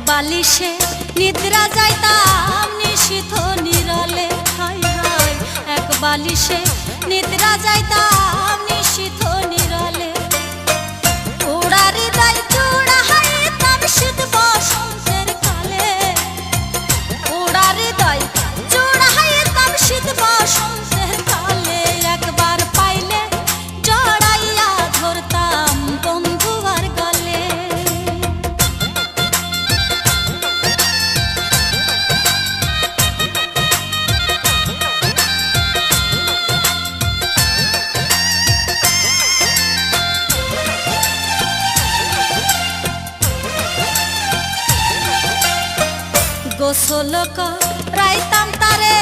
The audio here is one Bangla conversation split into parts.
বালিশে নিদ্রা যাইতাম নিশীথ নিরলে, হায় হায় এক বালিশে নিদ্রা যাইতাম নিশীথ নিরলে। উড়া হৃদয় চূড়া হাইতাম শীত বসন্তের কালে, উড়া হৃদয় চূড়া হাইতাম শীত বসন্তের কালে। একবার পাইলে জড়াইয়া ধরতাম বন্ধু আর গলে। গোসল করাইতাম তারে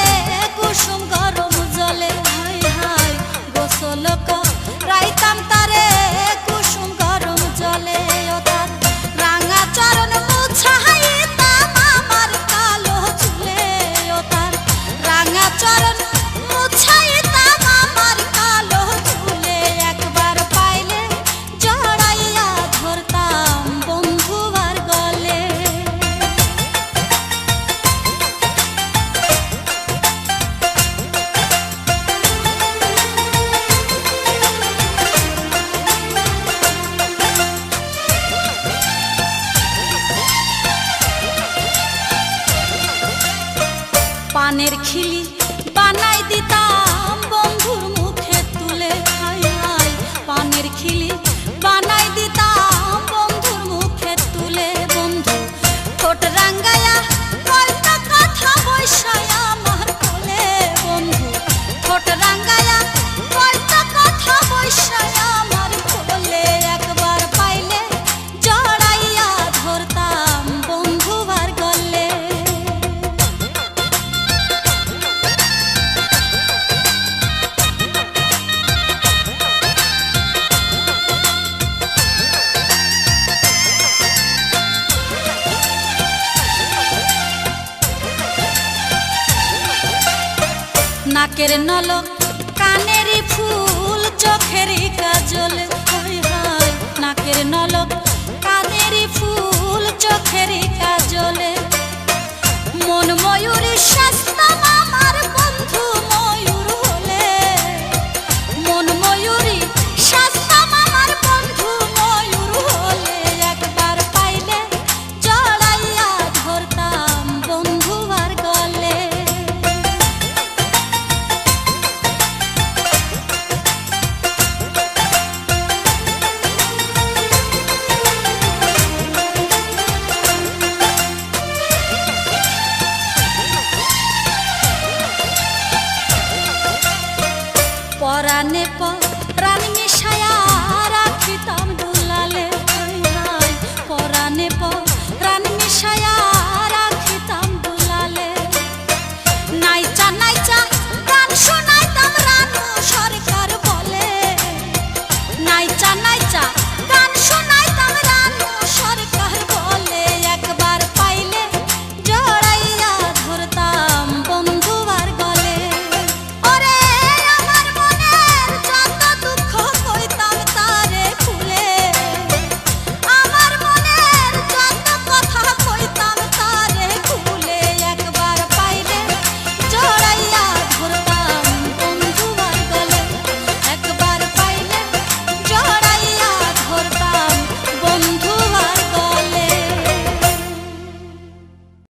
কুসুম গরম জলে, হায় হায় গোসল করাইতাম তারে কুসুম গরম জলে। ও তার রাঙা চরণ মুছাইতাম আমার কালো চুলে, ও তার রাঙা চরণ মুছাইতাম আমার কালো চুলে। একবার পাইলে জড়াইয়া ধরতাম বন্ধু আর গলে। পানের খিলি বানাই দিতাম বন্ধুর মুখে তুলে, হায় হায় পানের খিলি বানাই দিতাম বন্ধুর মুখে তুলে। বন্ধু ঠোঁট রাঙ্গায়া কয়টা কথা বৈশায় আমার কোলে, বন্ধু ঠোঁট রাঙ্গায়া কয়টা কথা বৈশায় আমার কোলে। একবার পাইলে জড়াইয়া ধরতাম বন্ধু আর গলে। নাকের নলক কানেরই ফুল চোখেরই কাজল, হায় হায় নাকের নলক